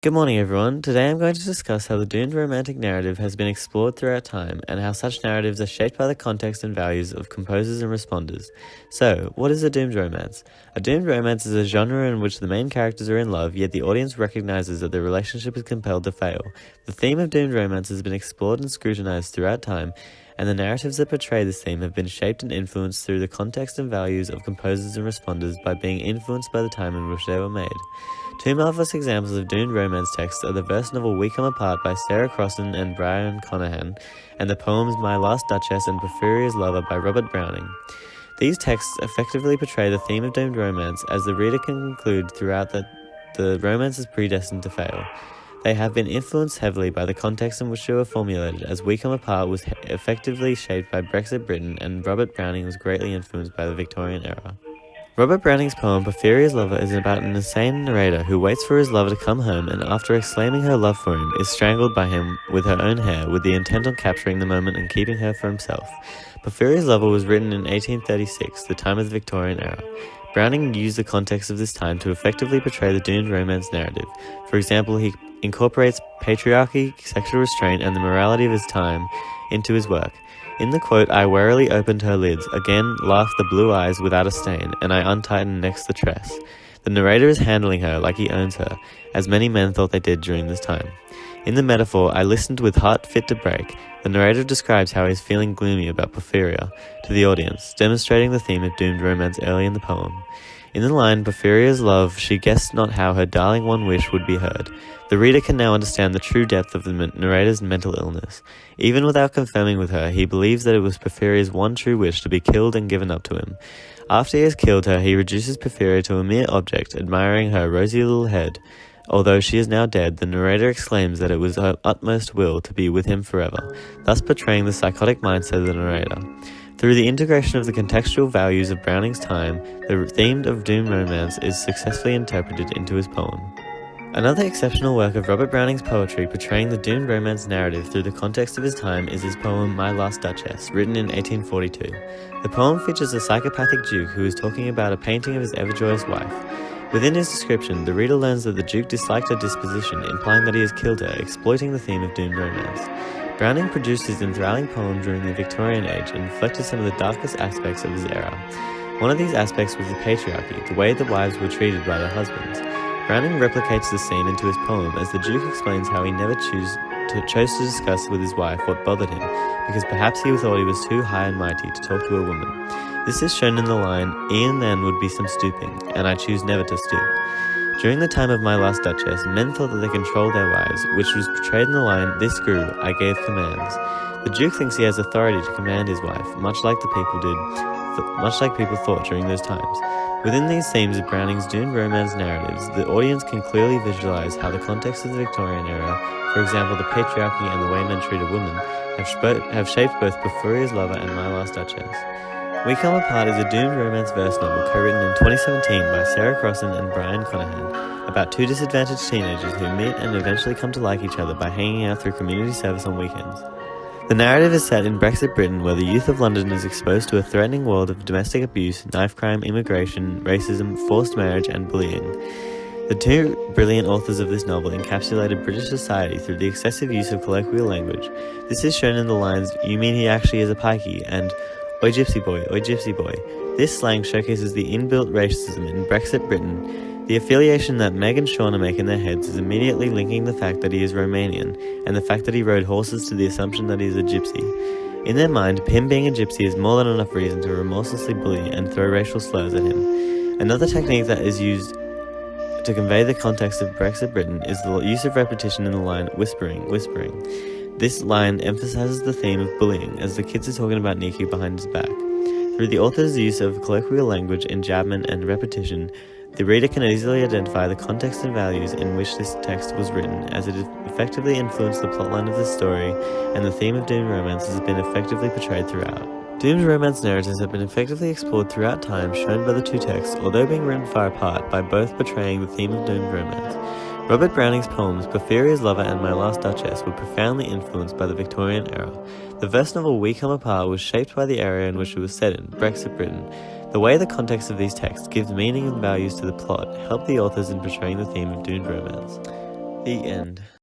Good morning, everyone. Today I'm going to discuss how the doomed romantic narrative has been explored throughout time and how such narratives are shaped by the context and values of composers and responders. So, what is a doomed romance? A doomed romance is a genre in which the main characters are in love, yet the audience recognizes that the relationship is compelled to fail. The theme of doomed romance has been explored and scrutinized throughout time, and the narratives that portray this theme have been shaped and influenced through the context and values of composers and responders by being influenced by the time in which they were made. Two marvelous examples of doomed romance texts are the verse novel We Come Apart by Sarah Crossan and Brian Conahan, and the poems My Last Duchess and Porphyria's Lover by Robert Browning. These texts effectively portray the theme of doomed romance, as the reader can conclude throughout that the romance is predestined to fail. They have been influenced heavily by the context in which they were formulated, as We Come Apart was effectively shaped by Brexit Britain, and Robert Browning was greatly influenced by the Victorian era. Robert Browning's poem Porphyria's Lover is about an insane narrator who waits for his lover to come home and, after exclaiming her love for him, is strangled by him with her own hair with the intent on capturing the moment and keeping her for himself. Porphyria's Lover was written in 1836, the time of the Victorian era. Browning used the context of this time to effectively portray the doomed romance narrative. For example, he incorporates patriarchy, sexual restraint, and the morality of his time into his work. In the quote, I warily opened her lids, again laughed the blue eyes without a stain, and I untightened next the tress. The narrator is handling her like he owns her, as many men thought they did during this time. In the metaphor, I listened with heart fit to break, the narrator describes how he is feeling gloomy about Porphyria to the audience, demonstrating the theme of doomed romance early in the poem. In the line, Porphyria's love, she guessed not how her darling one wish would be heard. The reader can now understand the true depth of the narrator's mental illness. Even without confirming with her, he believes that it was Porphyria's one true wish to be killed and given up to him. After he has killed her, he reduces Porphyria to a mere object, admiring her rosy little head. Although she is now dead, the narrator exclaims that it was her utmost will to be with him forever, thus portraying the psychotic mindset of the narrator. Through the integration of the contextual values of Browning's time, the theme of doomed romance is successfully interpreted into his poem. Another exceptional work of Robert Browning's poetry portraying the doomed romance narrative through the context of his time is his poem My Last Duchess, written in 1842. The poem features a psychopathic duke who is talking about a painting of his ever-joyous wife. Within his description, the reader learns that the duke disliked her disposition, implying that he has killed her, exploiting the theme of doomed romance. Browning produced his enthralling poem during the Victorian age and reflected some of the darkest aspects of his era. One of these aspects was the patriarchy, the way the wives were treated by their husbands. Browning replicates this scene into his poem as the Duke explains how he never chose to discuss with his wife what bothered him, because perhaps he thought he was too high and mighty to talk to a woman. This is shown in the line, E'en then would be some stooping, and I choose never to stoop. During the time of My Last Duchess, men thought that they controlled their wives, which was portrayed in the line, This grew, I gave commands. The Duke thinks he has authority to command his wife, much like people thought during those times. Within these themes of Browning's doomed romance narratives, the audience can clearly visualize how the context of the Victorian era, for example the patriarchy and the way men treat a woman, have shaped both Porphyria's Lover and My Last Duchess. We Come Apart is a doomed romance verse novel co-written in 2017 by Sarah Crossan and Brian Conahan, about two disadvantaged teenagers who meet and eventually come to like each other by hanging out through community service on weekends. The narrative is set in Brexit Britain, where the youth of London is exposed to a threatening world of domestic abuse, knife crime, immigration, racism, forced marriage, and bullying. The two brilliant authors of this novel encapsulated British society through the excessive use of colloquial language. This is shown in the lines, You mean he actually is a pikey, and Oi gypsy boy, oi gypsy boy. This slang showcases the inbuilt racism in Brexit Britain. The affiliation that Meg and Shauna make in their heads is immediately linking the fact that he is Romanian, and the fact that he rode horses to the assumption that he is a gypsy. In their mind, him being a gypsy is more than enough reason to remorselessly bully and throw racial slurs at him. Another technique that is used to convey the context of Brexit Britain is the use of repetition in the line, whispering, whispering. This line emphasizes the theme of bullying, as the kids are talking about Niku behind his back. Through the author's use of colloquial language, enjambment, and repetition, the reader can easily identify the context and values in which this text was written, as it effectively influenced the plotline of the story, and the theme of doomed romance has been effectively portrayed throughout. Doomed romance narratives have been effectively explored throughout time, shown by the two texts, although being written far apart, by both portraying the theme of doomed romance. Robert Browning's poems Porphyria's Lover and My Last Duchess were profoundly influenced by the Victorian era. The verse novel We Come Apart was shaped by the area in which it was set in, Brexit Britain. The way the context of these texts gives meaning and values to the plot helped the authors in portraying the theme of doomed romance. The end.